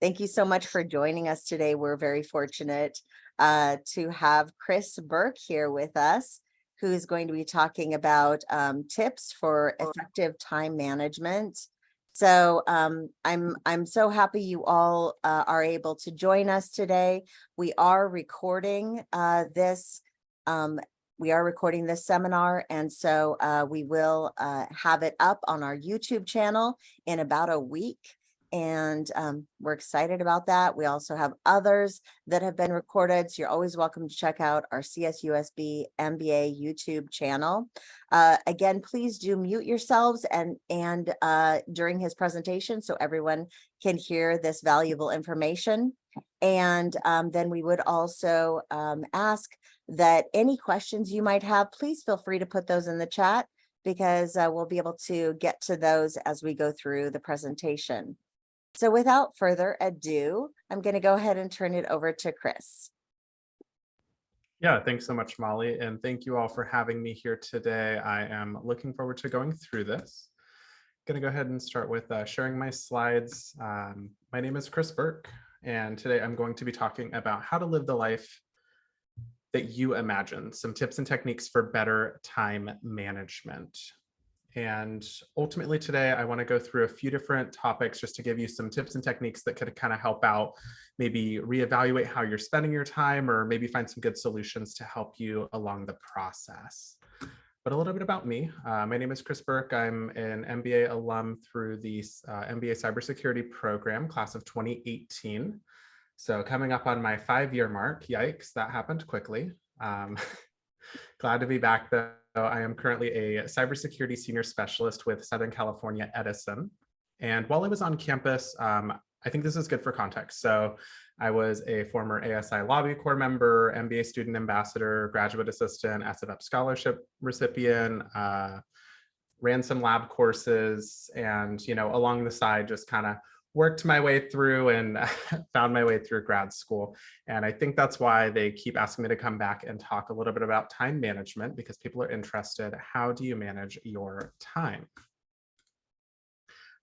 Thank you so much for joining us today. We're very fortunate to have Chris Burk here with us, who's going to be talking about tips for effective time management. So I'm so happy you all are able to join us today. We are recording this. We are recording this seminar, and so we will have it up on our YouTube channel in about a week. And we're excited about that. We also have others that have been recorded. So you're always welcome to check out our CSUSB MBA YouTube channel. Again, please do mute yourselves and during his presentation so everyone can hear this valuable information. And then we would also ask that any questions you might have, please feel free to put those in the chat, because we'll be able to get to those as we go through the presentation. So without further ado, I'm going to go ahead and turn it over to Chris. Yeah, thanks so much, Molly. And thank you all for having me here today. I am looking forward to going through this. I'm going to go ahead and start with sharing my slides. My name is Chris Burk, and today I'm going to be talking about how to live the life that you imagine, some tips and techniques for better time management. And ultimately today, I want to go through a few different topics just to give you some tips and techniques that could kind of help out, maybe reevaluate how you're spending your time, or maybe find some good solutions to help you along the process. But a little bit about me. My name is Chris Burk. I'm an MBA alum through the MBA Cybersecurity program, class of 2018. So coming up on my 5-year mark. Yikes, that happened quickly. Glad to be back though. I am currently a cybersecurity senior specialist with Southern California Edison. And while I was on campus, I think this is good for context. So I was a former ASI Lobby Corps member, MBA student ambassador, graduate assistant, SFF scholarship recipient, ran some lab courses, and along the side just kind of worked my way through and found my way through grad school. And I think that's why they keep asking me to come back and talk a little bit about time management, because people are interested. How do you manage your time?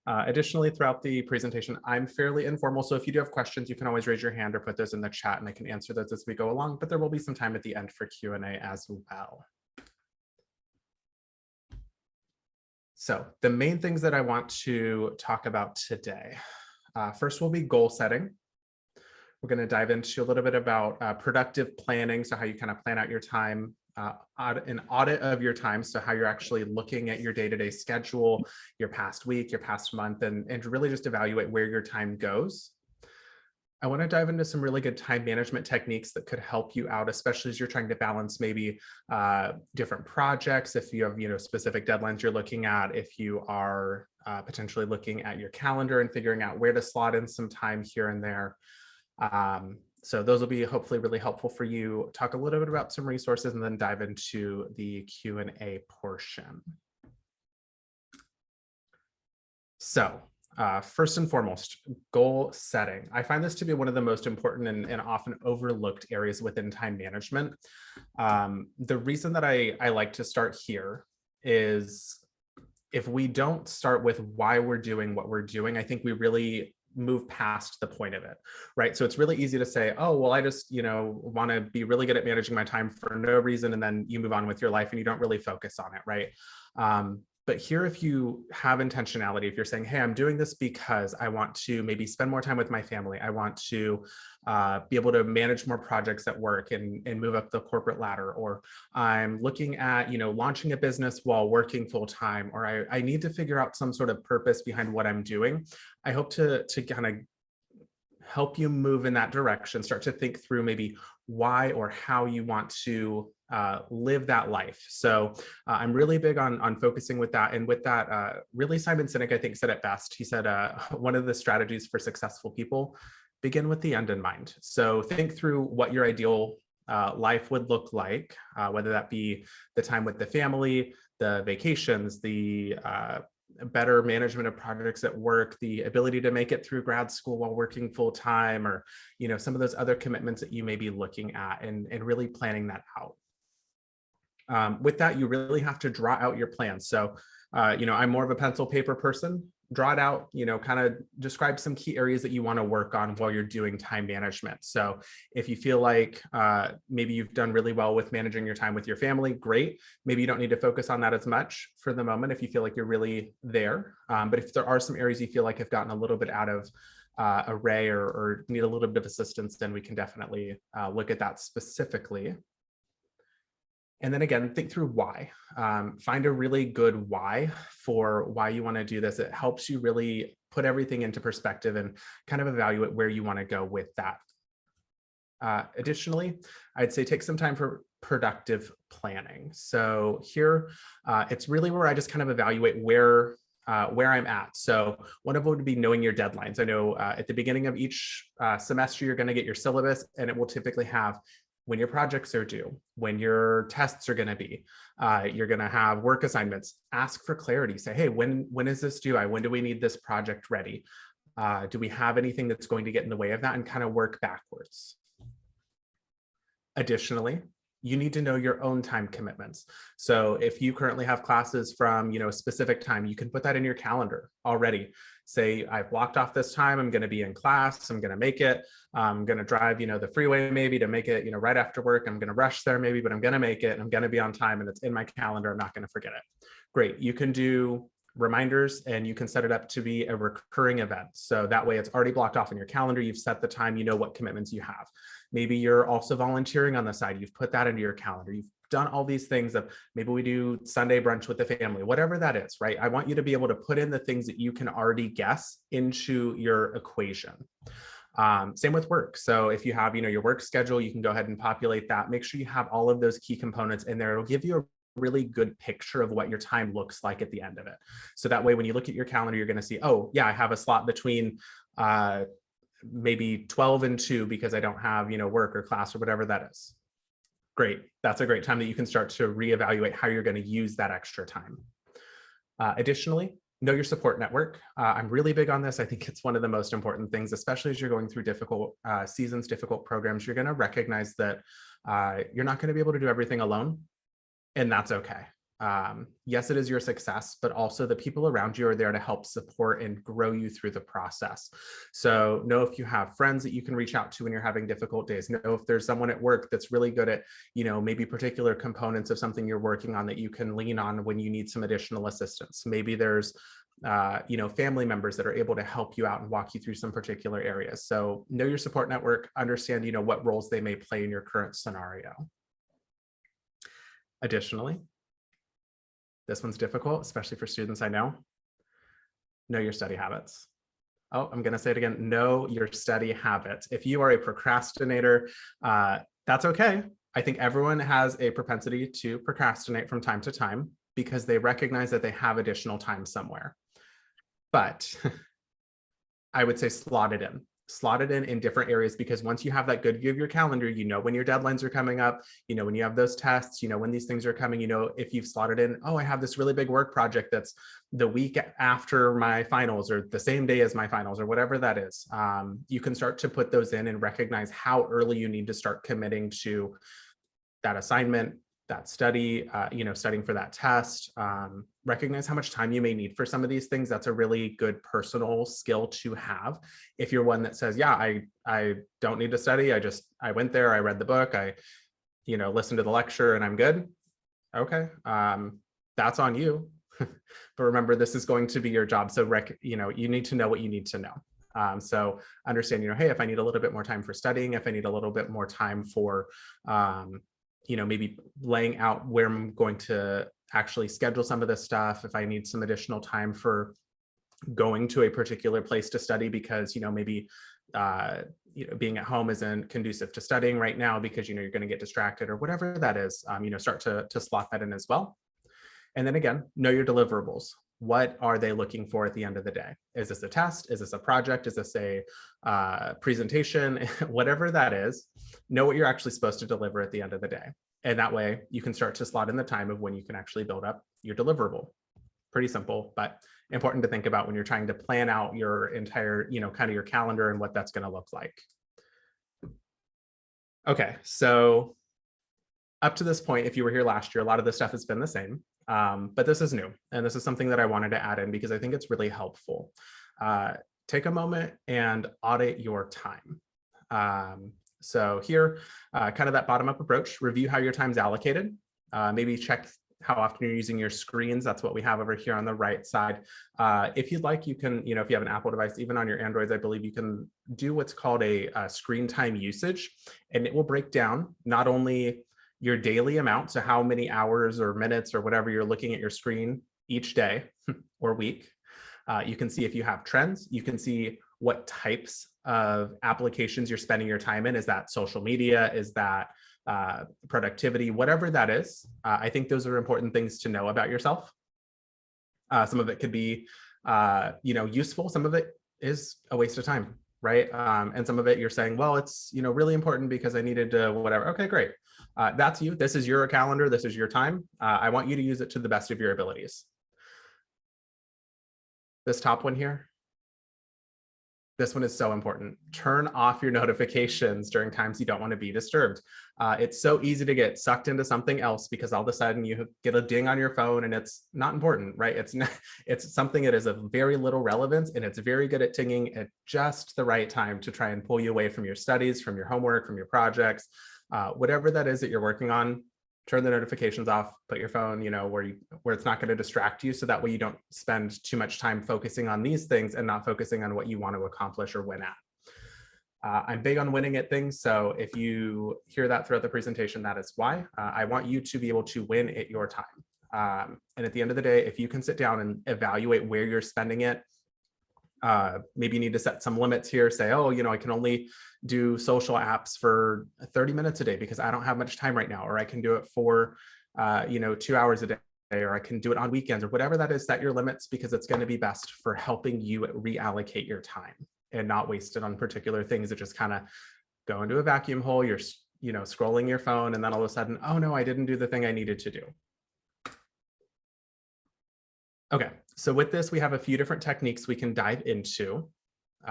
Additionally, throughout the presentation, I'm fairly informal. So if you do have questions, you can always raise your hand or put those in the chat and I can answer those as we go along, but there will be some time at the end for Q&A as well. So the main things that I want to talk about today. First will be goal setting. We're going to dive into a little bit about productive planning, so how you kind of plan out your time, an audit of your time, so how you're actually looking at your day-to-day schedule, your past week, your past month, and really just evaluate where your time goes. I want to dive into some really good time management techniques that could help you out, especially as you're trying to balance maybe different projects. If you have specific deadlines you're looking at, if you are potentially looking at your calendar and figuring out where to slot in some time here and there. So those will be hopefully really helpful for you. Talk a little bit about some resources and then dive into the Q&A portion. So first and foremost, goal setting. I find this to be one of the most important and often overlooked areas within time management. The reason that I like to start here is if we don't start with why we're doing what we're doing, I think we really move past the point of it, right? So it's really easy to say, oh, well, I just, want to be really good at managing my time for no reason. And then you move on with your life and you don't really focus on it, right? But here, if you have intentionality, if you're saying, hey, I'm doing this because I want to maybe spend more time with my family, I want to be able to manage more projects at work and move up the corporate ladder, or I'm looking at, launching a business while working full time, or I need to figure out some sort of purpose behind what I'm doing. I hope to kind of help you move in that direction, start to think through maybe why or how you want to live that life. So I'm really big on focusing with that. And with that, really Simon Sinek, I think, said it best. He said, one of the strategies for successful people, begin with the end in mind. So think through what your ideal life would look like, whether that be the time with the family, the vacations, the better management of projects at work, the ability to make it through grad school while working full time, or some of those other commitments that you may be looking at, and really planning that out. With that, you really have to draw out your plan. So I'm more of a pencil paper person. draw it out, kind of describe some key areas that you want to work on while you're doing time management. So if you feel like maybe you've done really well with managing your time with your family, great. Maybe you don't need to focus on that as much for the moment if you feel like you're really there. But if there are some areas you feel like have gotten a little bit out of array or need a little bit of assistance, then we can definitely look at that specifically. And then again, think through why. Find a really good why for why you want to do this. It helps you really put everything into perspective and kind of evaluate where you want to go with that. Additionally, I'd say take some time for productive planning. So here, it's really where I just kind of evaluate where I'm at. So one of them would be knowing your deadlines. I know at the beginning of each semester, you're going to get your syllabus, and it will typically have when your projects are due, when your tests are going to be, you're going to have work assignments. Ask for clarity. Say, hey, when is this due? When do we need this project ready? Do we have anything that's going to get in the way of that? And kind of work backwards. Additionally, you need to know your own time commitments. So if you currently have classes from, a specific time, you can put that in your calendar already. Say, I've blocked off this time, I'm going to be in class, I'm going to make it, I'm going to drive, the freeway maybe to make it, right after work, I'm going to rush there maybe, but I'm going to make it, I'm going to be on time, and it's in my calendar, I'm not going to forget it. Great. You can do reminders, and you can set it up to be a recurring event. So that way it's already blocked off in your calendar. You've set the time, you know what commitments you have. Maybe you're also volunteering on the side. You've put that into your calendar. You've done all these things of maybe we do Sunday brunch with the family, whatever that is, right? I want you to be able to put in the things that you can already guess into your equation. Same with work. So if you have, your work schedule, you can go ahead and populate that. Make sure you have all of those key components in there. It'll give you a really good picture of what your time looks like at the end of it. So that way, when you look at your calendar, you're going to see, oh yeah, I have a slot between maybe 12 and 2 because I don't have, work or class or whatever that is. Great. That's a great time that you can start to reevaluate how you're going to use that extra time. Additionally, know your support network. I'm really big on this. I think it's one of the most important things, especially as you're going through difficult seasons, difficult programs. You're going to recognize that you're not going to be able to do everything alone. And that's okay. Yes, it is your success, but also the people around you are there to help support and grow you through the process. So know if you have friends that you can reach out to when you're having difficult days. Know if there's someone at work that's really good at, maybe particular components of something you're working on that you can lean on when you need some additional assistance. Maybe there's family members that are able to help you out and walk you through some particular areas. So know your support network, understand, what roles they may play in your current scenario. Additionally, this one's difficult, especially for students I know. Know your study habits. Oh, I'm going to say it again. Know your study habits. If you are a procrastinator, that's okay. I think everyone has a propensity to procrastinate from time to time because they recognize that they have additional time somewhere. But I would say slot it in. Slot it in different areas, because once you have that good view of your calendar, when your deadlines are coming up, when you have those tests, when these things are coming, if you've slotted in, oh, I have this really big work project that's the week after my finals or the same day as my finals or whatever that is, you can start to put those in and recognize how early you need to start committing to that assignment, that study, studying for that test. Recognize how much time you may need for some of these things. That's a really good personal skill to have. If you're one that says, yeah, I don't need to study. I went there, I read the book, I, listened to the lecture and I'm good. Okay. That's on you. But remember, this is going to be your job. So, you need to know what you need to know. So understand, hey, if I need a little bit more time for studying, if I need a little bit more time for, maybe laying out where I'm going to actually schedule some of this stuff, if I need some additional time for going to a particular place to study because, maybe, being at home isn't conducive to studying right now because, you're going to get distracted or whatever that is, start to slot that in as well. And then again, know your deliverables. What are they looking for at the end of the day? Is this a test? Is this a project? Is this a presentation? Whatever that is, know what you're actually supposed to deliver at the end of the day. And that way you can start to slot in the time of when you can actually build up your deliverable. Pretty simple, but important to think about when you're trying to plan out your entire, kind of your calendar and what that's going to look like. Okay, so up to this point, if you were here last year, a lot of this stuff has been the same. But this is new, and this is something that I wanted to add in because I think it's really helpful. Take a moment and audit your time. So here, kind of that bottom-up approach, review how your time's allocated. Maybe check how often you're using your screens. That's what we have over here on the right side. If you'd like, you can, if you have an Apple device, even on your Androids, I believe you can do what's called a screen time usage, and it will break down not only your daily amount, so how many hours or minutes or whatever you're looking at your screen each day or week. You can see if you have trends. You can see what types of applications you're spending your time in. Is that social media? Is that productivity? Whatever that is, I think those are important things to know about yourself. Some of it could be, useful. Some of it is a waste of time, right? And some of it you're saying, well, it's really important because I needed to whatever. Okay, great. That's you. This is your calendar. This is your time. I want you to use it to the best of your abilities. This top one here, this one is so important. Turn off your notifications during times you don't want to be disturbed. It's so easy to get sucked into something else because all of a sudden you get a ding on your phone and it's not important, right? It's something that is of very little relevance, and it's very good at tinging at just the right time to try and pull you away from your studies, from your homework, from your projects, whatever that is that you're working on. Turn the notifications off, put your phone, where it's not going to distract you. So that way you don't spend too much time focusing on these things and not focusing on what you want to accomplish or win at. I'm big on winning at things. So if you hear that throughout the presentation, that is why. I want you to be able to win at your time. And at the end of the day, if you can sit down and evaluate where you're spending it, maybe you need to set some limits here, say, oh, I can only do social apps for 30 minutes a day because I don't have much time right now, or I can do it for, 2 hours a day, or I can do it on weekends, or whatever that is. Set your limits because it's going to be best for helping you reallocate your time and not waste it on particular things that just kind of go into a vacuum hole. You're, scrolling your phone, and then all of a sudden, oh no, I didn't do the thing I needed to do. Okay, so with this, we have a few different techniques we can dive into.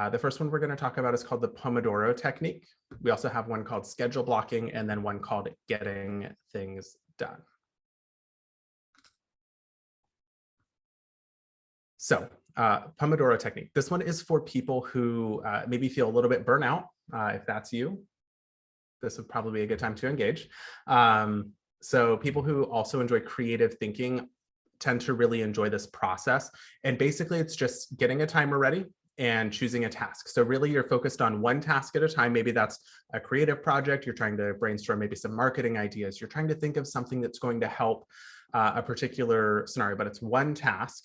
The first one we're going to talk about is called the Pomodoro technique. We also have one called schedule blocking, and then one called getting things done. So Pomodoro technique. This one is for people who maybe feel a little bit burnout. If that's you, this would probably be a good time to engage. So people who also enjoy creative thinking tend to really enjoy this process. And basically it's just getting a timer ready and choosing a task. So really you're focused on one task at a time. Maybe that's a creative project. You're trying to brainstorm maybe some marketing ideas. You're trying to think of something that's going to help a particular scenario, but it's one task.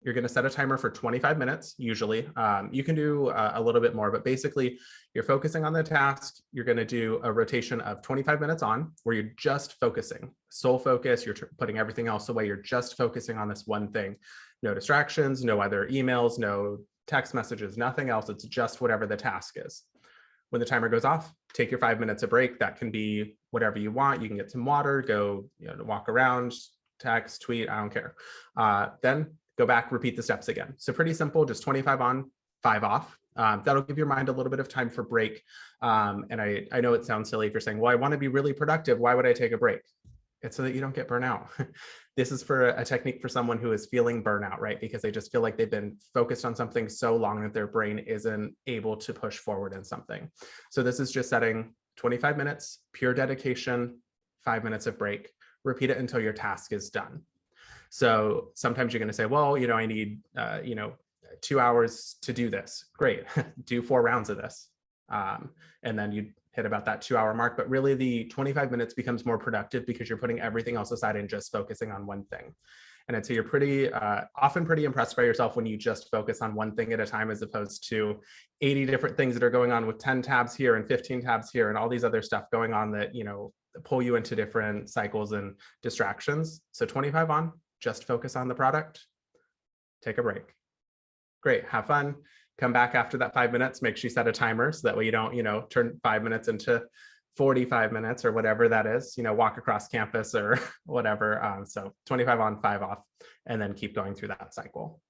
You're going to set a timer for 25 minutes, usually. You can do a little bit more, but basically you're focusing on the task. You're going to do a rotation of 25 minutes on where you're just focusing, sole focus. You're putting everything else away. You're just focusing on this one thing. No distractions, no other emails, no text messages, nothing else. It's just whatever the task is. When the timer goes off, take your 5 minutes of break. That can be whatever you want. You can get some water, go walk around, text, tweet, I don't care. Then go back, repeat the steps again. So pretty simple, just 25 on, 5 off. That'll give your mind a little bit of time for break. And I know it sounds silly if you're saying, well, I want to be really productive. Why would I take a break? It's so that you don't get burnout. This is for a technique for someone who is feeling burnout, right? Because they just feel like they've been focused on something so long that their brain isn't able to push forward in something. So this is just setting 25 minutes, pure dedication, 5 minutes of break. Repeat it until your task is done. So sometimes you're going to say, well, I need, 2 hours to do this. Great. Do 4 rounds of this. And then you hit about that 2-hour mark. But really the 25 minutes becomes more productive because you're putting everything else aside and just focusing on one thing. And I'd say you're often pretty impressed by yourself when you just focus on one thing at a time, as opposed to 80 different things that are going on with 10 tabs here and 15 tabs here and all these other stuff going on that, pull you into different cycles and distractions. So 25 on, just focus on the product, take a break. Great, have fun. Come back after that 5 minutes, make sure you set a timer so that way you don't, turn 5 minutes into 45 minutes or whatever that is, walk across campus or whatever. So 25 on, 5 off, and then keep going through that cycle.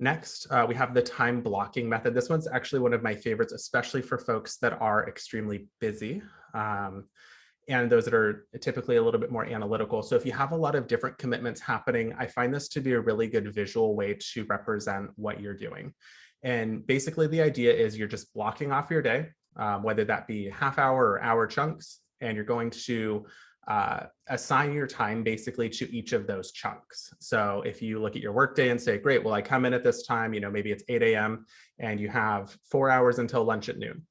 Next, we have the time blocking method. This one's actually one of my favorites, especially for folks that are extremely busy. and those that are typically a little bit more analytical. So if you have a lot of different commitments happening, I find this to be a really good visual way to represent what you're doing. And basically the idea is you're just blocking off your day, whether that be half hour or hour chunks, and you're going to assign your time basically to each of those chunks. So if you look at your workday and say, great, well, I come in at this time, maybe it's 8 a.m. and you have 4 hours until lunch at noon.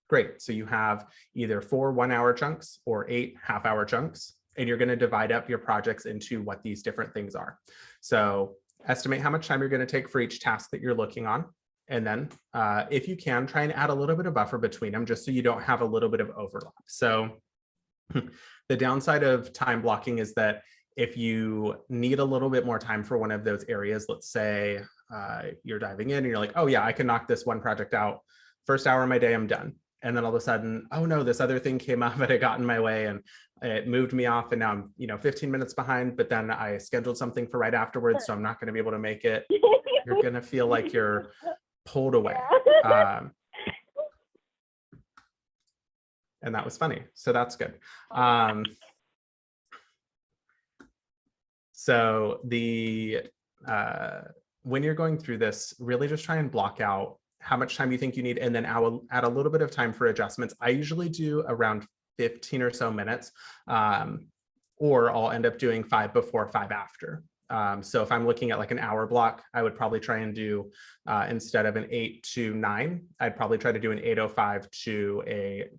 Great. So you have either 4 1-hour chunks or 8 half-hour chunks, and you're going to divide up your projects into what these different things are. So estimate how much time you're going to take for each task that you're looking on. And then if you can, try and add a little bit of buffer between them just so you don't have a little bit of overlap. So the downside of time blocking is that if you need a little bit more time for one of those areas, let's say you're diving in and you're like, oh yeah, I can knock this one project out. First hour of my day, I'm done. And then all of a sudden, oh no, this other thing came up and it got in my way and it moved me off. And now I'm 15 minutes behind, but then I scheduled something for right afterwards. So I'm not going to be able to make it. You're going to feel like you're pulled away. And that was funny. So that's good. So when you're going through this, really just try and block out how much time you think you need, and then add a little bit of time for adjustments. I usually do around 15 or so minutes, or I'll end up doing 5 before, 5 after. So if I'm looking at like an hour block, I would probably try and do, instead of an 8 to 9, I'd probably try to do an 8:05 to a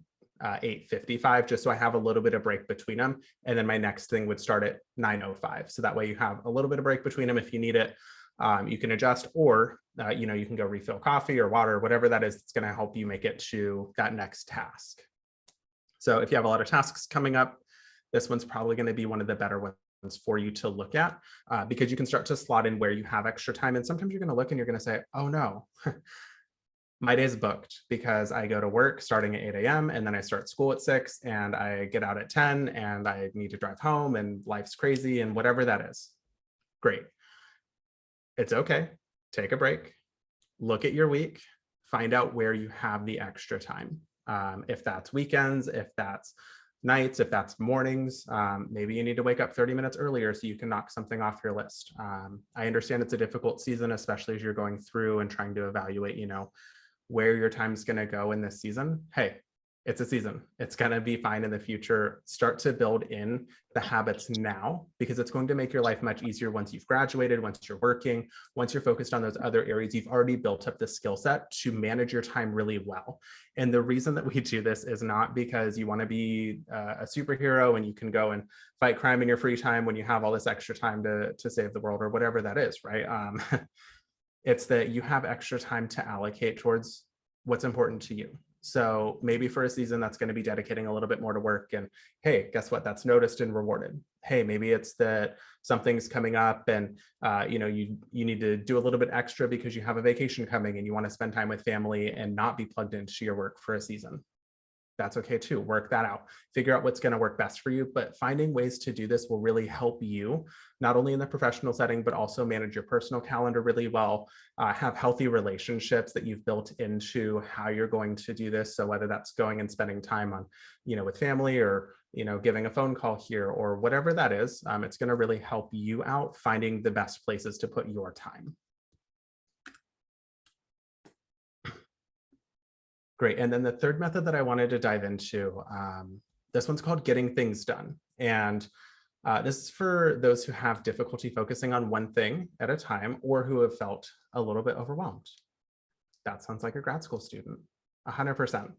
8:55, just so I have a little bit of break between them. And then my next thing would start at 9:05. So that way you have a little bit of break between them. If you need it, you can adjust, or you can go refill coffee or water, whatever that is, it's going to help you make it to that next task. So if you have a lot of tasks coming up, this one's probably going to be one of the better ones for you to look at, because you can start to slot in where you have extra time. And sometimes you're going to look and you're going to say, oh no, my day's booked because I go to work starting at 8 a.m. and then I start school at 6 and I get out at 10 and I need to drive home and life's crazy and whatever that is. Great. It's okay. Take a break, look at your week, find out where you have the extra time. If that's weekends, if that's nights, if that's mornings, maybe you need to wake up 30 minutes earlier so you can knock something off your list. I understand it's a difficult season, especially as you're going through and trying to evaluate, where your time's going to go in this season. Hey, it's a season. It's going to be fine in the future. Start to build in the habits now, because it's going to make your life much easier once you've graduated, once you're working, once you're focused on those other areas. You've already built up the skill set to manage your time really well. And the reason that we do this is not because you want to be a superhero and you can go and fight crime in your free time when you have all this extra time to save the world or whatever that is, right? It's that you have extra time to allocate towards what's important to you. So maybe for a season, that's going to be dedicating a little bit more to work. And hey, guess what? That's noticed and rewarded. Hey, maybe it's that something's coming up and you need to do a little bit extra because you have a vacation coming and you want to spend time with family and not be plugged into your work for a season. That's okay too. Work that out. Figure out what's going to work best for you. But finding ways to do this will really help you, not only in the professional setting, but also manage your personal calendar really well, have healthy relationships that you've built into how you're going to do this. So whether that's going and spending time on, with family, or, giving a phone call here or whatever that is, it's going to really help you out finding the best places to put your time. Great. And then the third method that I wanted to dive into, this one's called getting things done. And this is for those who have difficulty focusing on one thing at a time or who have felt a little bit overwhelmed. That sounds like a grad school student, 100%.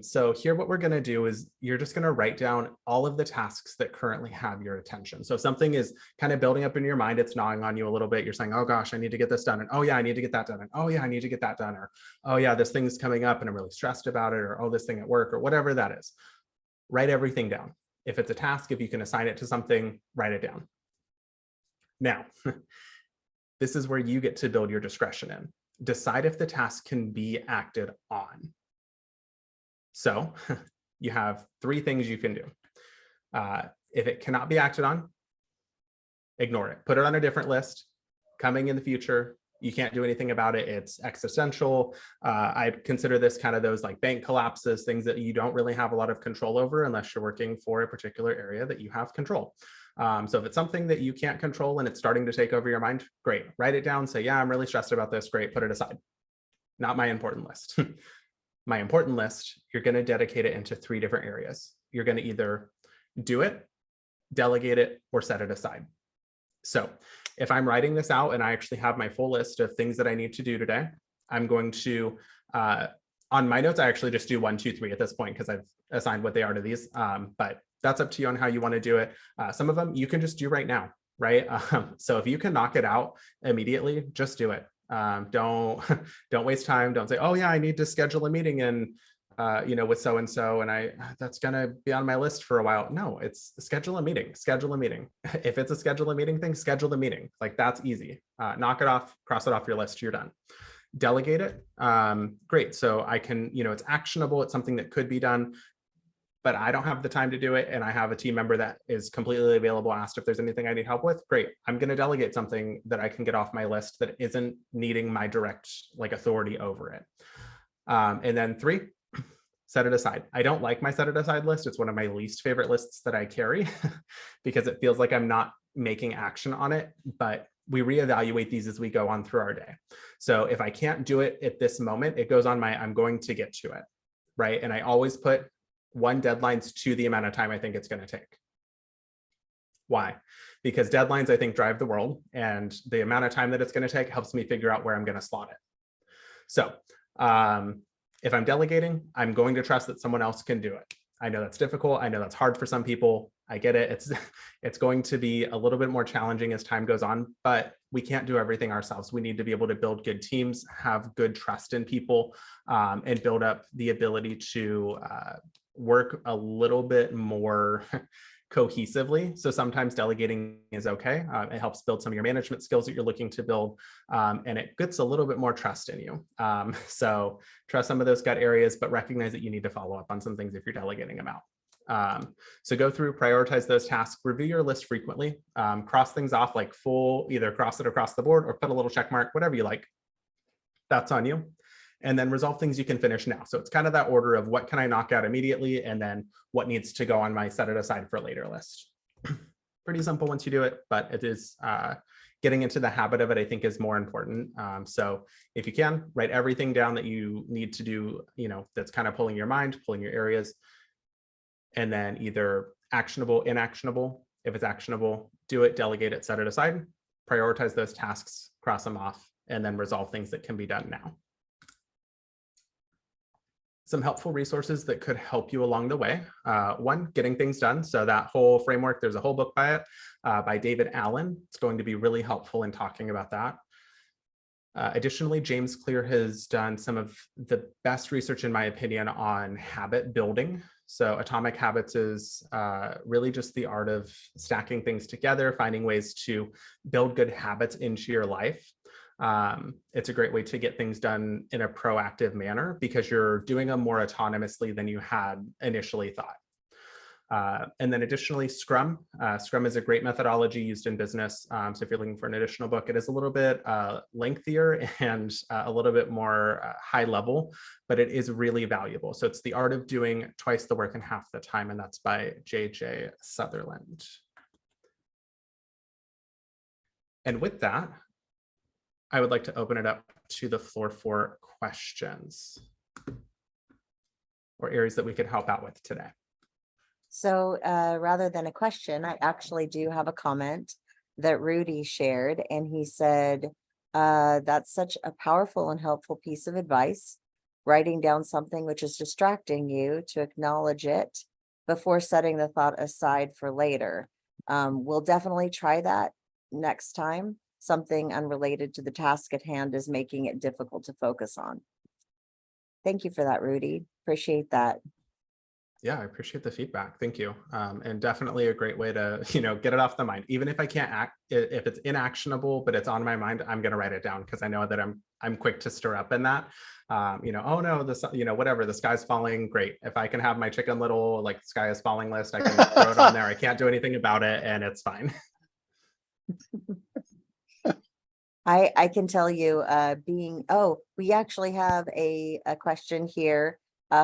So here, what we're going to do is you're just going to write down all of the tasks that currently have your attention. So if something is kind of building up in your mind, it's gnawing on you a little bit. You're saying, oh gosh, I need to get this done. And oh yeah, I need to get that done. And oh yeah, I need to get that done. Or oh yeah, this thing's coming up and I'm really stressed about it. Or oh, this thing at work, or whatever that is. Write everything down. If it's a task, if you can assign it to something, write it down. Now, this is where you get to build your discretion in. Decide if the task can be acted on. So you have 3 things you can do. If it cannot be acted on, ignore it. Put it on a different list. Coming in the future, You can't do anything about it. It's existential. I consider this kind of those like bank collapses, things that you don't really have a lot of control over unless you're working for a particular area that you have control. So if it's something that you can't control and it's starting to take over your mind, great. Write it down. Say, yeah, I'm really stressed about this. Great. Put it aside. Not my important list. My important list, you're going to dedicate it into 3 different areas. You're going to either do it, delegate it, or set it aside. So if I'm writing this out and I actually have my full list of things that I need to do today, I'm going to, on my notes, I actually just do 1, 2, 3 at this point because I've assigned what they are to these. But that's up to you on how you want to do it. Some of them you can just do right now, right? So if you can knock it out immediately, just do it. Don't waste time. Don't say, oh yeah, I need to schedule a meeting and with so-and-so, and that's going to be on my list for a while. No, it's schedule a meeting. If it's a schedule a meeting thing, schedule the meeting. Like that's easy. Knock it off, cross it off your list. You're done. Delegate it. Great. So I can, it's actionable. It's something that could be done, but I don't have the time to do it. And I have a team member that is completely available, asked if there's anything I need help with. Great. I'm going to delegate something that I can get off my list that isn't needing my direct authority over it. And then 3, set it aside. I don't like my set it aside list. It's one of my least favorite lists that I carry because it feels like I'm not making action on it, but we reevaluate these as we go on through our day. So if I can't do it at this moment, it goes on my, I'm going to get to it, right? And I always put 1 deadlines to the amount of time I think it's going to take. Why? Because deadlines, I think, drive the world, and the amount of time that it's going to take helps me figure out where I'm going to slot it. So if I'm delegating, I'm going to trust that someone else can do it. I know that's difficult. I know that's hard for some people. I get it. It's going to be a little bit more challenging as time goes on, but we can't do everything ourselves. We need to be able to build good teams, have good trust in people, and build up the ability to work a little bit more cohesively. So sometimes delegating is okay. It helps build some of your management skills that you're looking to build, and it gets a little bit more trust in you. So trust some of those gut areas, but recognize that you need to follow up on some things if you're delegating them out. So go through, prioritize those tasks, review your list frequently, cross things off like full, either cross it across the board or put a little check mark, whatever you like. That's on you. And then resolve things you can finish now. So it's kind of that order of what can I knock out immediately, and then what needs to go on my set it aside for later list. Pretty simple once you do it, but it is getting into the habit of it, I think, is more important. So if you can, write everything down that you need to do, that's kind of pulling your mind, pulling your areas, and then either actionable, inactionable. If it's actionable, do it, delegate it, set it aside, prioritize those tasks, cross them off, and then resolve things that can be done now. Some helpful resources that could help you along the way. 1, getting things done. So that whole framework, there's a whole book by it, by David Allen. It's going to be really helpful in talking about that. Additionally, James Clear has done some of the best research, in my opinion, on habit building. So Atomic Habits is really just the art of stacking things together, finding ways to build good habits into your life. It's a great way to get things done in a proactive manner because you're doing them more autonomously than you had initially thought. And then additionally, Scrum. Scrum is a great methodology used in business. So if you're looking for an additional book, it is a little bit lengthier and a little bit more high level, but it is really valuable. So it's The Art of Doing Twice the Work in Half the Time, and that's by J.J. Sutherland. And with that, I would like to open it up to the floor for questions or areas that we could help out with today. So rather than a question, I actually do have a comment that Rudy shared, and he said, that's such a powerful and helpful piece of advice, writing down something which is distracting you to acknowledge it before setting the thought aside for later. We'll definitely try that next time something unrelated to the task at hand is making it difficult to focus on. Thank you for that, Rudy. Appreciate that. Yeah, I appreciate the feedback. Thank you. And definitely a great way to, get it off the mind. Even if I can't act, if it's inactionable, but it's on my mind, I'm going to write it down because I know that I'm quick to stir up in that. Oh no, this, whatever, the sky's falling. Great. If I can have my Chicken Little, like sky is falling list, I can throw it on there. I can't do anything about it and it's fine. I can tell you, we actually have a question here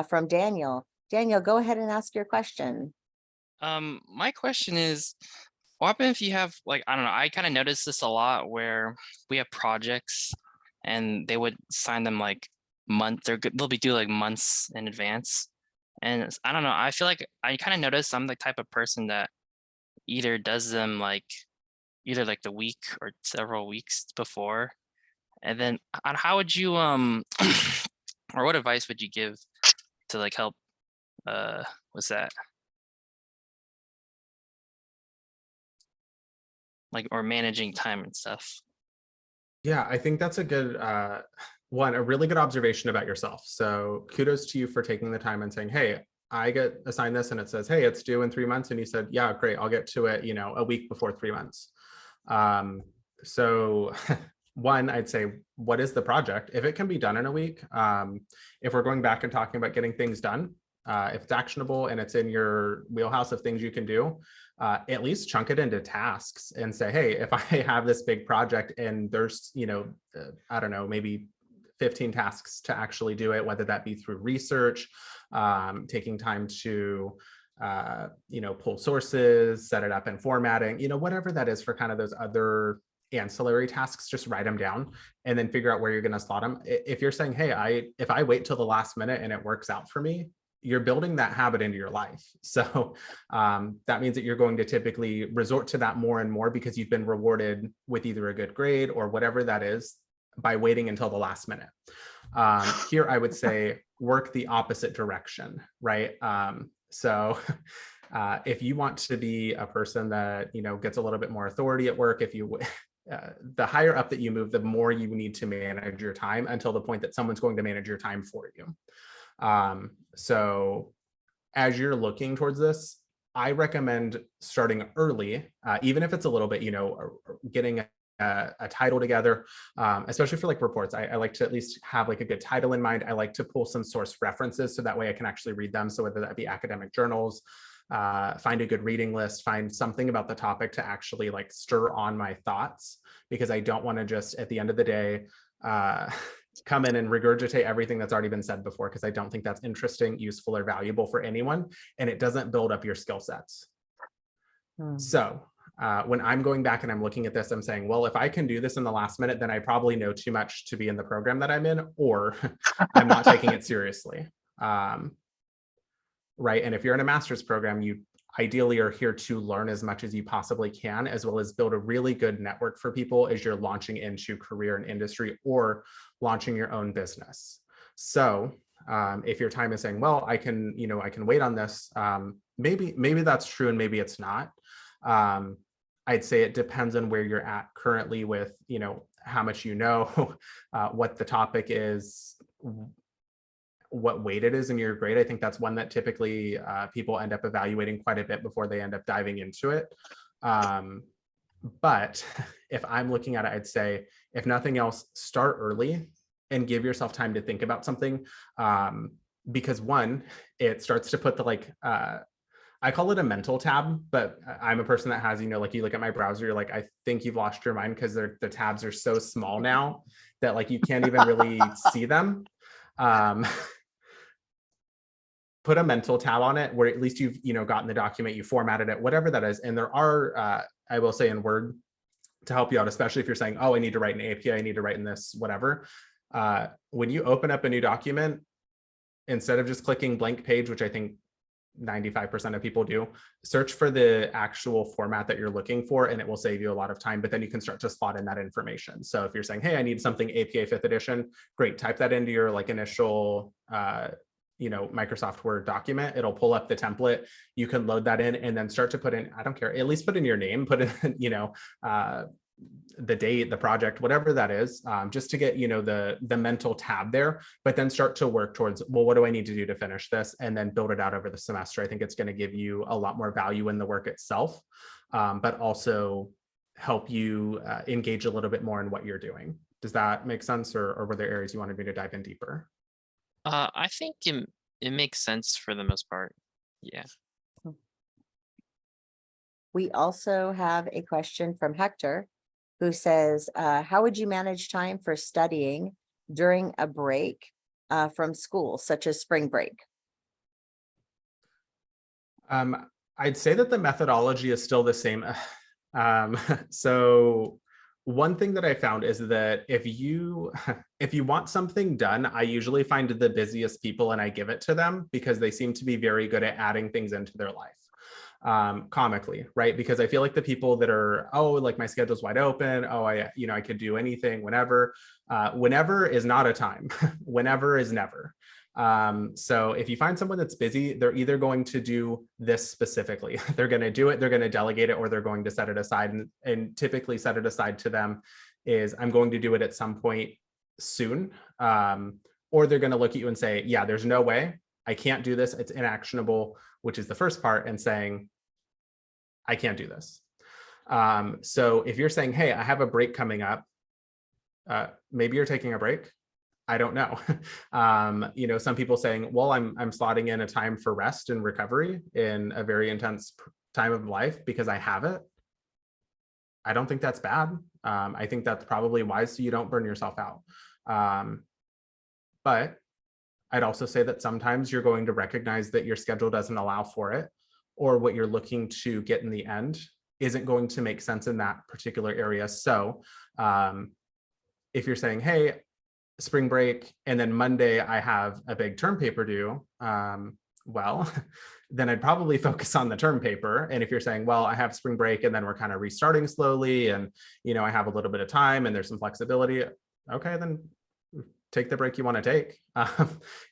from Daniel. Daniel, go ahead and ask your question. My question is, what happens if you have like, I don't know, I kind of noticed this a lot where we have projects and they would sign them like they'll be due like months in advance. And I don't know, I feel like I kind of noticed I'm the type of person that either does them like either like the week or several weeks before. And then how would you or what advice would you give to like help what's that? Like or managing time and stuff. Yeah, I think that's a good a really good observation about yourself. So kudos to you for taking the time and saying, hey, I get assigned this and it says, hey, it's due in 3 months. And you said, yeah, great, I'll get to it, a week before 3 months. So one, I'd say, what is the project? If it can be done in a week, if we're going back and talking about getting things done, if it's actionable and it's in your wheelhouse of things you can do, at least chunk it into tasks and say, hey, if I have this big project and there's, I don't know, maybe 15 tasks to actually do it, whether that be through research, taking time to, pull sources, set it up in formatting, whatever that is for kind of those other ancillary tasks, just write them down and then figure out where you're going to slot them. If you're saying, hey, if I wait till the last minute and it works out for me, you're building that habit into your life. So that means that you're going to typically resort to that more and more because you've been rewarded with either a good grade or whatever that is by waiting until the last minute. Here, I would say work the opposite direction, right? So if you want to be a person that, gets a little bit more authority at work, if you the higher up that you move, the more you need to manage your time until the point that someone's going to manage your time for you. So as you're looking towards this, I recommend starting early, even if it's a little bit, getting a title together, especially for like reports. I like to at least have like a good title in mind. I like to pull some source references so that way I can actually read them. So whether that be academic journals, find a good reading list, find something about the topic to actually like stir on my thoughts, because I don't want to just at the end of the day, come in and regurgitate everything that's already been said before, because I don't think that's interesting, useful, or valuable for anyone, and it doesn't build up your skill sets. So when I'm going back and I'm looking at this, I'm saying, well, if I can do this in the last minute, then I probably know too much to be in the program that I'm in, or I'm not taking it seriously. Right. And if you're in a master's program, you ideally are here to learn as much as you possibly can, as well as build a really good network for people as you're launching into career and industry or launching your own business. So if your time is saying, well, I can wait on this, maybe that's true and maybe it's not. I'd say it depends on where you're at currently with, how much what the topic is, what weight it is in your grade. I think that's one that typically people end up evaluating quite a bit before they end up diving into it. But if I'm looking at it, I'd say, if nothing else, start early and give yourself time to think about something. Because one, it starts to put the I call it a mental tab, but I'm a person that has, like you look at my browser, you're like, I think you've lost your mind because the tabs are so small now that like you can't even really see them. Put a mental tab on it where at least you've gotten the document, you formatted it, whatever that is. And there are, I will say in Word to help you out, especially if you're saying, oh, I need to write an API, I need to write in this, whatever. When you open up a new document, instead of just clicking blank page, which I think 95% of people do, search for the actual format that you're looking for, and it will save you a lot of time. But then you can start to slot in that information. So if you're saying, hey, I need something APA 5th edition, great, type that into your initial Microsoft Word document. It'll pull up the template. You can load that in and then start to put in, I don't care, at least put in your name, put in, the date, the project, whatever that is, just to get, the mental tab there, but then start to work towards, well, what do I need to do to finish this? And then build it out over the semester. I think it's going to give you a lot more value in the work itself, but also help you engage a little bit more in what you're doing. Does that make sense? Or were there areas you wanted me to dive in deeper? I think it makes sense for the most part. Yeah. We also have a question from Hector. who says, how would you manage time for studying during a break from school, such as spring break? I'd say that the methodology is still the same. So one thing that I found is that if you if you want something done, I usually find the busiest people and I give it to them because they seem to be very good at adding things into their life. Comically, right? Because I feel like the people that are, oh, like my schedule's wide open, oh, I could do anything whenever. Whenever is not a time. Whenever is never. So if you find someone that's busy, they're either going to do this specifically. They're going to do it, they're going to delegate it, or they're going to set it aside. And typically set it aside to them is I'm going to do it at some point soon. Or they're going to look at you and say, yeah, there's no way. I can't do this. It's inactionable, which is the first part, and saying, I can't do this. So if you're saying, hey, I have a break coming up, maybe you're taking a break. I don't know. Some people saying, well, I'm slotting in a time for rest and recovery in a very intense time of life because I have it. I don't think that's bad. I think that's probably wise so you don't burn yourself out. But I'd also say that sometimes you're going to recognize that your schedule doesn't allow for it, or what you're looking to get in the end isn't going to make sense in that particular area. So if you're saying, hey, spring break, and then Monday I have a big term paper due, well, then I'd probably focus on the term paper. And if you're saying, well, I have spring break and then we're kind of restarting slowly and, I have a little bit of time and there's some flexibility, okay, then take the break you want to take.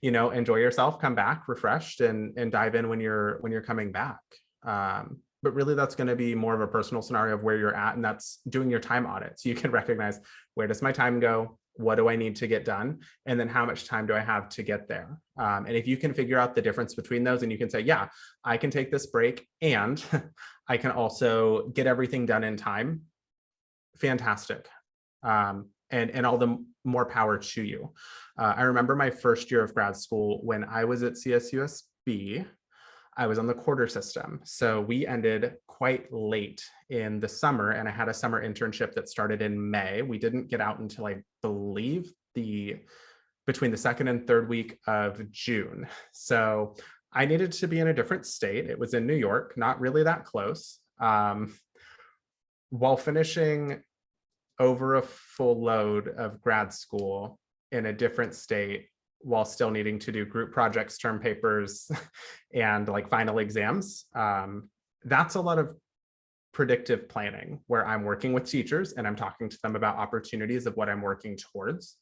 Enjoy yourself, come back refreshed and dive in when you're coming back. But really that's going to be more of a personal scenario of where you're at, and that's doing your time audit. So you can recognize, where does my time go? What do I need to get done? And then how much time do I have to get there? And if you can figure out the difference between those, and you can say, yeah, I can take this break and I can also get everything done in time, fantastic. And all the more power to you. I remember my first year of grad school when I was at CSUSB, I was on the quarter system. So we ended quite late in the summer, and I had a summer internship that started in May. We didn't get out until, I believe, between the second and third week of June. So I needed to be in a different state. It was in New York, not really that close. While finishing over a full load of grad school in a different state, while still needing to do group projects, term papers, and like final exams. That's a lot of predictive planning where I'm working with teachers and I'm talking to them about opportunities of what I'm working towards.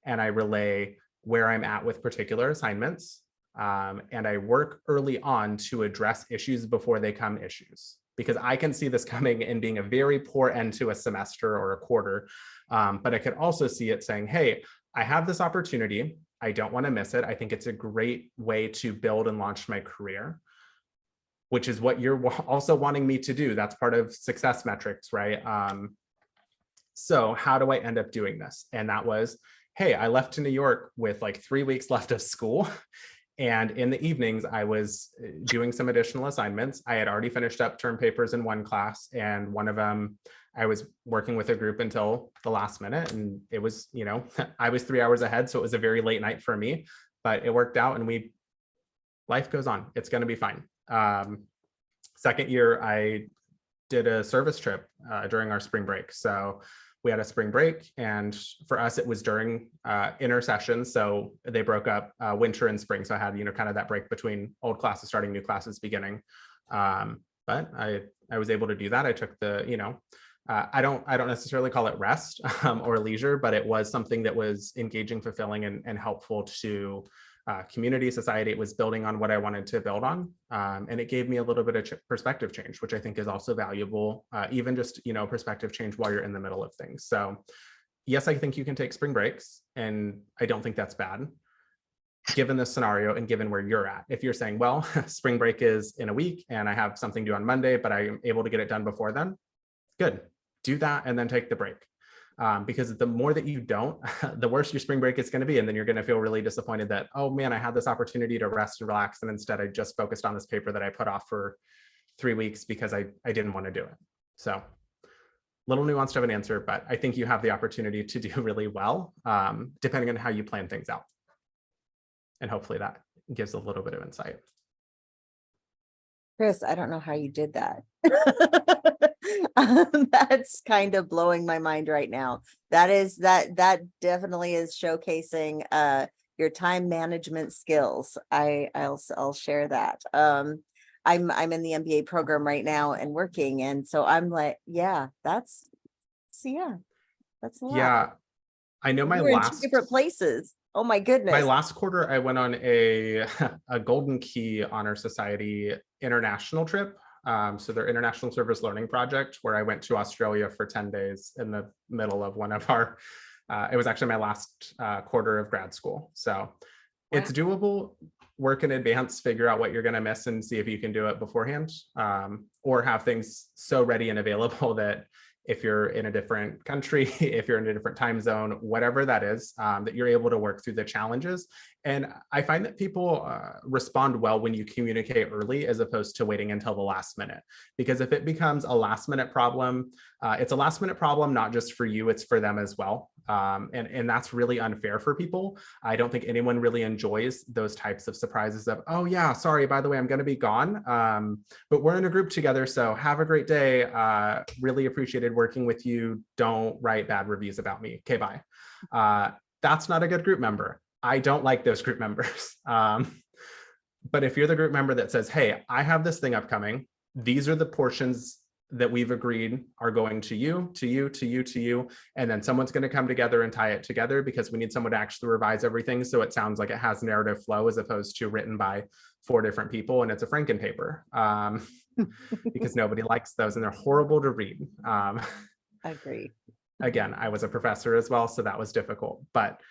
And I relay where I'm at with particular assignments. And I work early on to address issues before they come issues, because I can see this coming and being a very poor end to a semester or a quarter. But I could also see it saying, hey, I have this opportunity. I don't want to miss it. I think it's a great way to build and launch my career, which is what you're also wanting me to do. That's part of success metrics, right? So how do I end up doing this? And that was, hey, I left to New York with like 3 weeks left of school. And in the evenings, I was doing some additional assignments. I had already finished up term papers in one class, and one of them, I was working with a group until the last minute. And it was, I was 3 hours ahead. So it was a very late night for me, but it worked out and life goes on. It's going to be fine. Second year, I did a service trip during our spring break. So we had a spring break, and for us, it was during intersession. So they broke up winter and spring. So I had, kind of that break between old classes starting, new classes beginning. But I was able to do that. I took the, I don't necessarily call it rest or leisure, but it was something that was engaging, fulfilling, and helpful to community, society. It was building on what I wanted to build on. And it gave me a little bit of perspective change, which I think is also valuable, even just, perspective change while you're in the middle of things. So yes, I think you can take spring breaks, and I don't think that's bad, given this scenario and given where you're at. If you're saying, well, spring break is in a week and I have something due on Monday, but I'm able to get it done before then, good, do that and then take the break. Because the more that you don't, the worse your spring break is going to be. And then you're going to feel really disappointed that, oh man, I had this opportunity to rest and relax, and instead I just focused on this paper that I put off for 3 weeks because I didn't want to do it. So little nuanced of an answer, but I think you have the opportunity to do really well, depending on how you plan things out. And hopefully that gives a little bit of insight. Chris, I don't know how you did that. That's kind of blowing my mind right now. That definitely is showcasing your time management skills. I'll share that. I'm in the MBA program right now and working, and so I'm like, yeah, that's a lot. Yeah, I know We're in two different places. Oh my my goodness. last quarter, I went on a Golden Key Honor Society international trip. So their international service learning project, where I went to Australia for 10 days in the middle of one of our, it was actually my last quarter of grad school. So it's doable. Work in advance, figure out what you're going to miss and see if you can do it beforehand, or have things so ready and available that if you're in a different country, if you're in a different time zone, whatever that is, that you're able to work through the challenges. And I find that people respond well when you communicate early as opposed to waiting until the last minute. Because if it becomes a last minute problem, it's a last minute problem, not just for you, it's for them as well. And that's really unfair for people. I don't think anyone really enjoys those types of surprises of, oh yeah, sorry, by the way, I'm going to be gone. But we're in a group together, so have a great day. Really appreciated working with you. Don't write bad reviews about me. Okay, bye. That's not a good group member. I don't like those group members. But if you're the group member that says, hey, I have this thing upcoming, these are the portions that we've agreed are going to you, to you, to you, to you, and then someone's going to come together and tie it together because we need someone to actually revise everything so it sounds like it has narrative flow as opposed to written by 4 different people and it's a Frankenpaper, because nobody likes those and they're horrible to read. Agree. Again, I was a professor as well, so that was difficult. But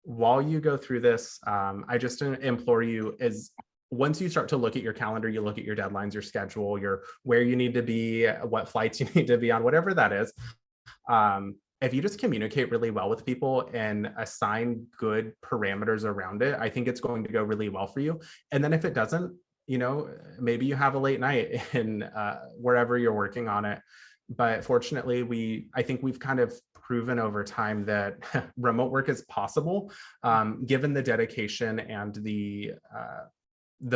while you go through this, I just implore you, is once you start to look at your calendar, you look at your deadlines, your schedule, your where you need to be, what flights you need to be on, whatever that is. If you just communicate really well with people and assign good parameters around it, I think it's going to go really well for you. And then if it doesn't, you know, maybe you have a late night in wherever you're working on it. But fortunately, I think we've kind of proven over time that remote work is possible, given the dedication and the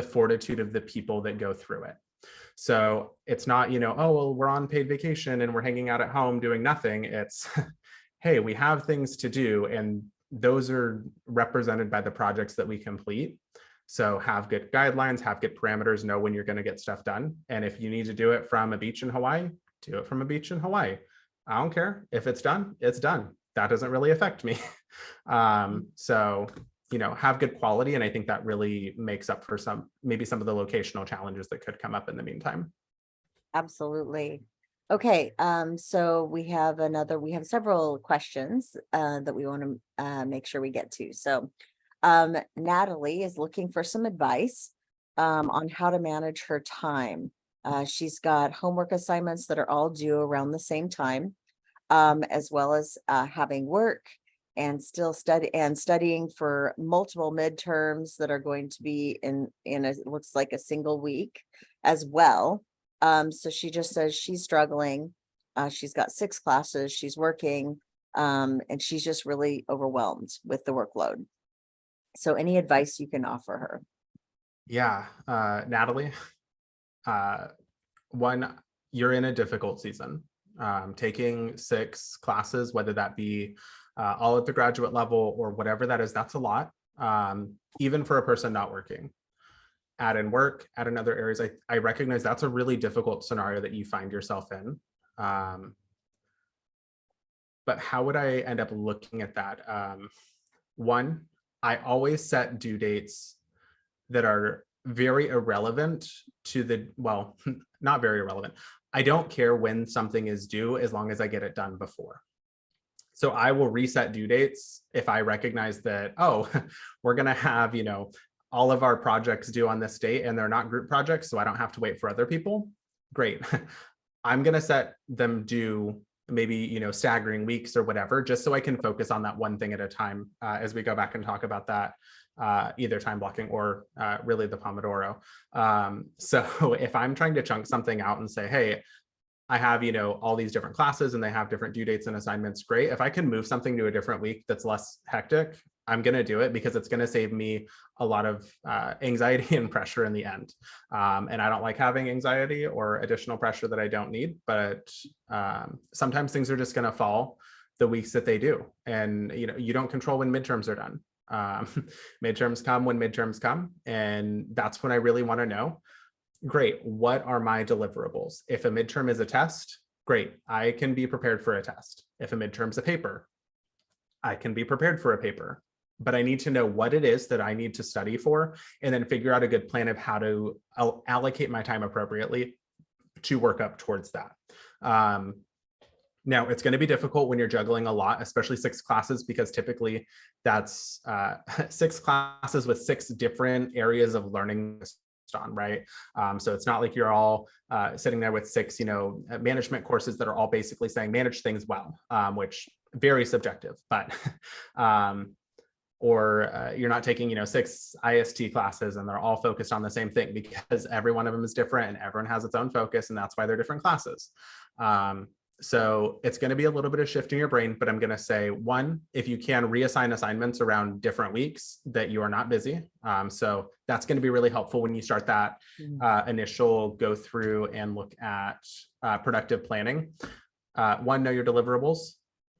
fortitude of the people that go through it. So it's not, you know, oh, well, we're on paid vacation and we're hanging out at home doing nothing. It's, hey, we have things to do, and those are represented by the projects that we complete. So have good guidelines, have good parameters, know when you're going to get stuff done. And if you need to do it from a beach in Hawaii, do it from a beach in Hawaii. I don't care. If it's done, it's done. That doesn't really affect me. So, you know, have good quality. And I think that really makes up for maybe some of the locational challenges that could come up in the meantime. Absolutely. Okay, so we have several questions that we want to make sure we get to. So Natalie is looking for some advice on how to manage her time. She's got homework assignments that are all due around the same time, as well as having work and still studying for multiple midterms that are going to be in it looks like a single week as well. So she just says she's struggling. She's got 6 classes, she's working, and she's just really overwhelmed with the workload. So any advice you can offer her? Yeah, Natalie, one, you're in a difficult season. Taking 6 classes, whether that be all at the graduate level or whatever that is, that's a lot, even for a person not working. Add in work, add in other areas. I recognize that's a really difficult scenario that you find yourself in. But how would I end up looking at that? One, I always set due dates that are very irrelevant to well, not very irrelevant. I don't care when something is due as long as I get it done before. So I will reset due dates if I recognize that, oh, we're going to have, you know, all of our projects due on this date and they're not group projects, so I don't have to wait for other people. Great. I'm going to set them due maybe, you know, staggering weeks or whatever, just so I can focus on that one thing at a time as we go back and talk about that, either time blocking or really the Pomodoro. So if I'm trying to chunk something out and say, hey, I have, all these different classes and they have different due dates and assignments. Great. If I can move something to a different week that's less hectic, I'm going to do it because it's going to save me a lot of anxiety and pressure in the end. And I don't like having anxiety or additional pressure that I don't need, but sometimes things are just going to fall the weeks that they do. And, you don't control when midterms are done. Midterms come when midterms come. And that's when I really want to know, great, what are my deliverables? If a midterm is a test, great, I can be prepared for a test. If a midterm's a paper, I can be prepared for a paper. But I need to know what it is that I need to study for, and then figure out a good plan of how to allocate my time appropriately to work up towards that. Now, it's going to be difficult when you're juggling a lot, especially 6 classes, because typically that's 6 classes with 6 different areas of learning on, right? So it's not like you're all sitting there with 6, management courses that are all basically saying manage things well, which very subjective, but or you're not taking 6 IST classes and they're all focused on the same thing, because every one of them is different and everyone has its own focus, and that's why they're different classes. So it's going to be a little bit of shift in your brain, but I'm going to say, one, if you can reassign assignments around different weeks that you are not busy. So that's going to be really helpful when you start that initial go through and look at productive planning. One, know your deliverables.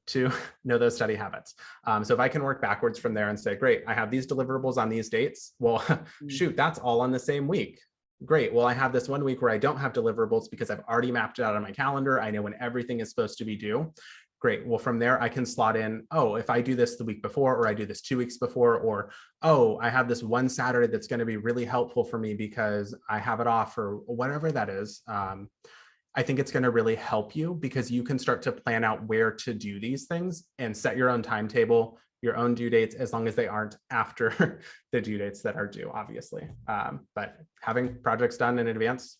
2, know those study habits. So if I can work backwards from there and say, great, I have these deliverables on these dates. Well, shoot, that's all on the same week. Great. Well, I have this one week where I don't have deliverables because I've already mapped it out on my calendar. I know when everything is supposed to be due. Great. Well, from there, I can slot in, oh, if I do this the week before, or I do this 2 weeks before, or, oh, I have this one Saturday that's going to be really helpful for me because I have it off, or whatever that is. I think it's going to really help you, because you can start to plan out where to do these things and set your own timetable, your own due dates, as long as they aren't after the due dates that are due, obviously. But having projects done in advance,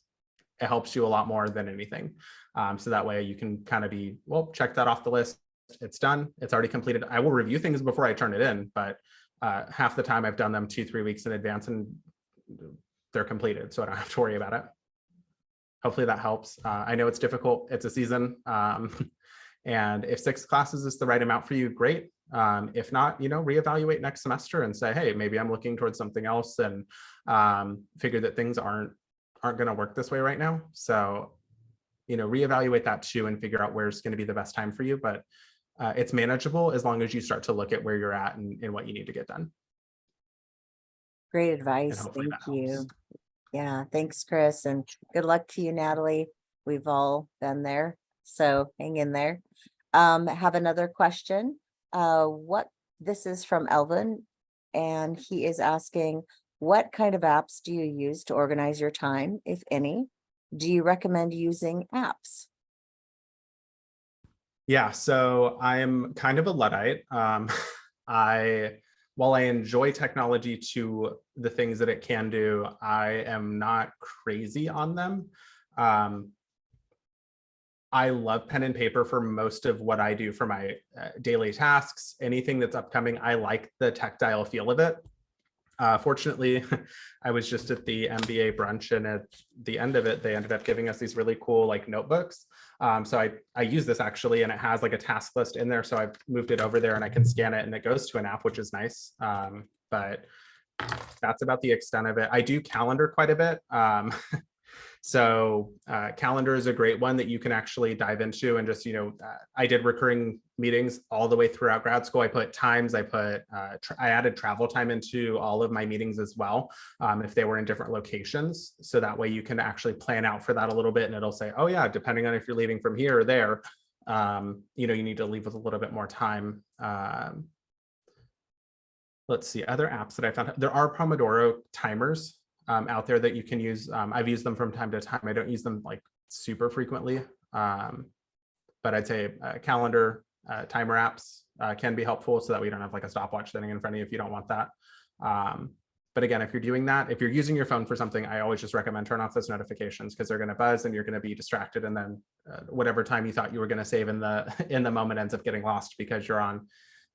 it helps you a lot more than anything. So that way you can kind of be, well, check that off the list. It's done. It's already completed. I will review things before I turn it in, but half the time I've done them 2-3 weeks in advance and they're completed, so I don't have to worry about it. Hopefully that helps. I know it's difficult. It's a season. And if 6 classes is the right amount for you, great. If not, reevaluate next semester and say, hey, maybe I'm looking towards something else, and figure that things aren't going to work this way right now. So, reevaluate that too and figure out where's going to be the best time for you. But it's manageable as long as you start to look at where you're at and what you need to get done. Great advice. Thank you. Yeah, thanks, Chris, and good luck to you, Natalie. We've all been there, so hang in there. Have another question. This is from Elvin, and he is asking, what kind of apps do you use to organize your time, if any? Do you recommend using apps? Yeah, so I'm kind of a Luddite. While I enjoy technology to the things that it can do, I am not crazy on them. I love pen and paper for most of what I do for my daily tasks. Anything that's upcoming, I like the tactile feel of it. Fortunately, I was just at the MBA brunch, and at the end of it, they ended up giving us these really cool notebooks. So I use this actually, and it has a task list in there. So I've moved it over there and I can scan it and it goes to an app, which is nice. But that's about the extent of it. I do calendar quite a bit. So calendar is a great one that you can actually dive into and just, I did recurring meetings all the way throughout grad school. I put times, I added travel time into all of my meetings as well, if they were in different locations. So that way you can actually plan out for that a little bit, and it'll say, oh yeah, depending on if you're leaving from here or there, you need to leave with a little bit more time. Let's see, other apps that I found. There are Pomodoro timers out there that you can use. I've used them from time to time. I don't use them super frequently, but I'd say calendar timer apps can be helpful, so that we don't have a stopwatch sitting in front of you if you don't want that. But again, if you're doing that, if you're using your phone for something, I always just recommend turn off those notifications, because they're going to buzz and you're going to be distracted, and then whatever time you thought you were going to save in the moment ends up getting lost because you're on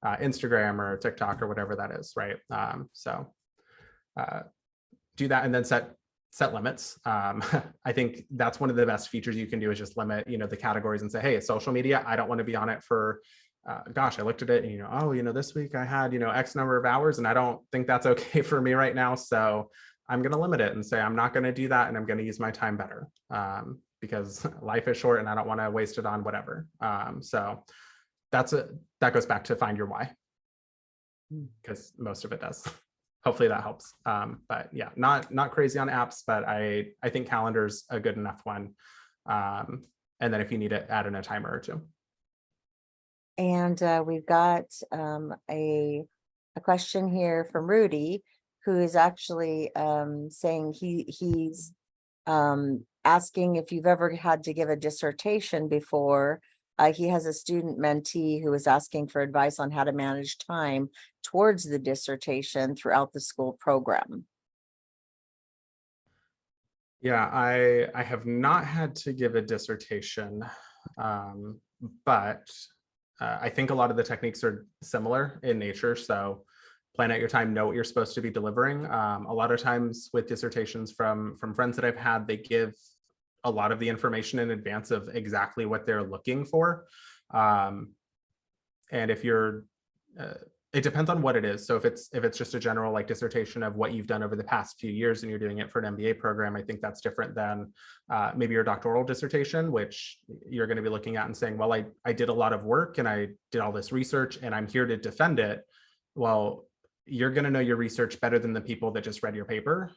Instagram or TikTok or whatever that is, right? So do that, and then set set limits. I think that's one of the best features you can do is just limit, the categories and say, hey, it's social media. I don't want to be on it for, gosh, I looked at it and, oh, this week I had, X number of hours and I don't think that's okay for me right now. So I'm going to limit it and say, I'm not going to do that. And I'm going to use my time better because life is short and I don't want to waste it on whatever. So that goes back to find your why, because most of it does. Hopefully that helps. But yeah, not crazy on apps, but I think calendar's a good enough one. And then if you need it, add in a timer or two. And we've got a question here from Rudy, who is actually saying he's asking if you've ever had to give a dissertation before. He has a student mentee who is asking for advice on how to manage time towards the dissertation throughout the school program. Yeah, I have not had to give a dissertation, but I think a lot of the techniques are similar in nature. So plan out your time, know what you're supposed to be delivering. A lot of times with dissertations from friends that I've had, they give a lot of the information in advance of exactly what they're looking for. And if you're, it depends on what it is. So if it's just a general like dissertation of what you've done over the past few years and you're doing it for an MBA program, I think that's different than maybe your doctoral dissertation, which you're going to be looking at and saying, well, I did a lot of work and I did all this research and I'm here to defend it. Well, you're going to know your research better than the people that just read your paper,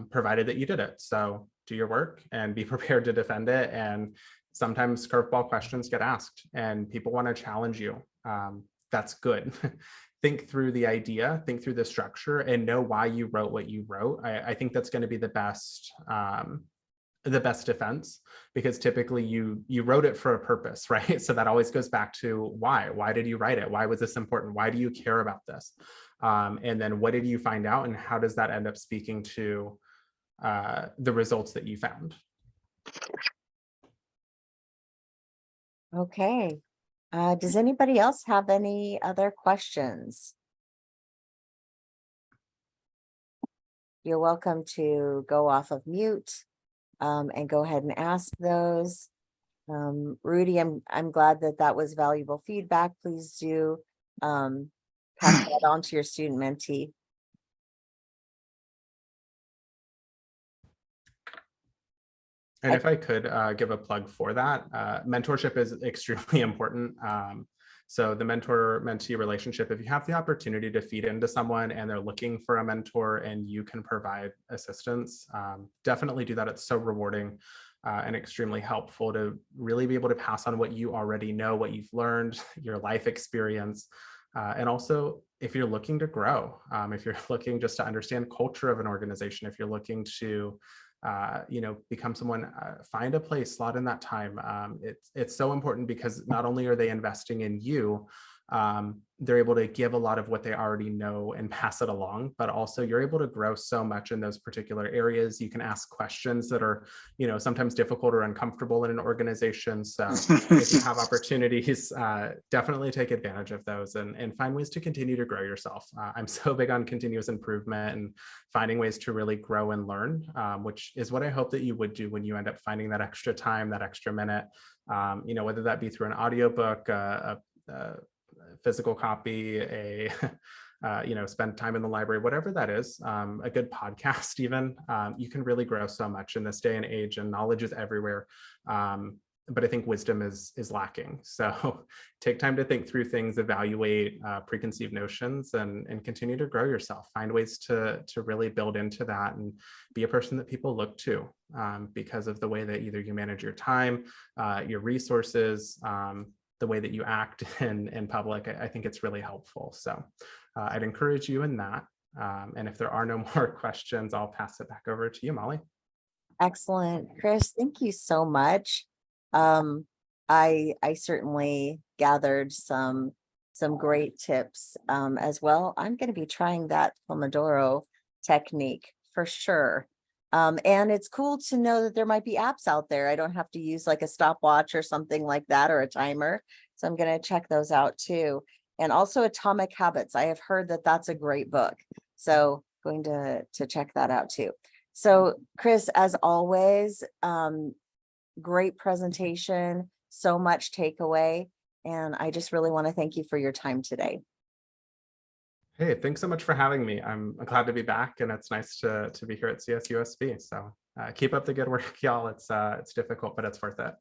provided that you did it. So do your work and be prepared to defend it. And sometimes curveball questions get asked and people want to challenge you. That's good. Think through the idea, think through the structure, and know why you wrote what you wrote. I think that's going to be the best defense, because typically you wrote it for a purpose, right? So that always goes back to why. Why did you write it? Why was this important? Why do you care about this? And then what did you find out, and how does that end up speaking to the results that you found? Okay. Does anybody else have any other questions? You're welcome to go off of mute and go ahead and ask those. Rudy, I'm glad that was valuable feedback. Please do pass that on to your student mentee. And if I could give a plug for that, mentorship is extremely important. So the mentor-mentee relationship, if you have the opportunity to feed into someone and they're looking for a mentor and you can provide assistance, definitely do that. It's so rewarding and extremely helpful to really be able to pass on what you already know, what you've learned, your life experience. And also, if you're looking to grow, if you're looking just to understand culture of an organization, if you're looking to become someone, find a place, slot in that time. It's so important, because not only are they investing in you, they're able to give a lot of what they already know and pass it along, but also you're able to grow so much in those particular areas. You can ask questions that are, sometimes difficult or uncomfortable in an organization. So if you have opportunities, definitely take advantage of those and find ways to continue to grow yourself. I'm so big on continuous improvement and finding ways to really grow and learn, which is what I hope that you would do when you end up finding that extra time, that extra minute, whether that be through an audiobook, a physical copy, spend time in the library, whatever that is, a good podcast even, you can really grow so much in this day and age, and knowledge is everywhere. But I think wisdom is lacking. So take time to think through things, evaluate preconceived notions, and continue to grow yourself. Find ways to really build into that and be a person that people look to because of the way that either you manage your time, your resources, the way that you act in public. I think it's really helpful. So I'd encourage you in that. And if there are no more questions, I'll pass it back over to you, Molly. Excellent. Chris, thank you so much. I certainly gathered some great tips as well. I'm going to be trying that Pomodoro technique for sure. And it's cool to know that there might be apps out there. I don't have to use like a stopwatch or something like that, or a timer. So I'm going to check those out too. And also Atomic Habits. I have heard that that's a great book. So going to check that out too. So Chris, as always, great presentation, so much takeaway. And I just really want to thank you for your time today. Hey, thanks so much for having me. I'm glad to be back, and it's nice to be here at CSUSB. So keep up the good work, y'all. It's difficult, but it's worth it.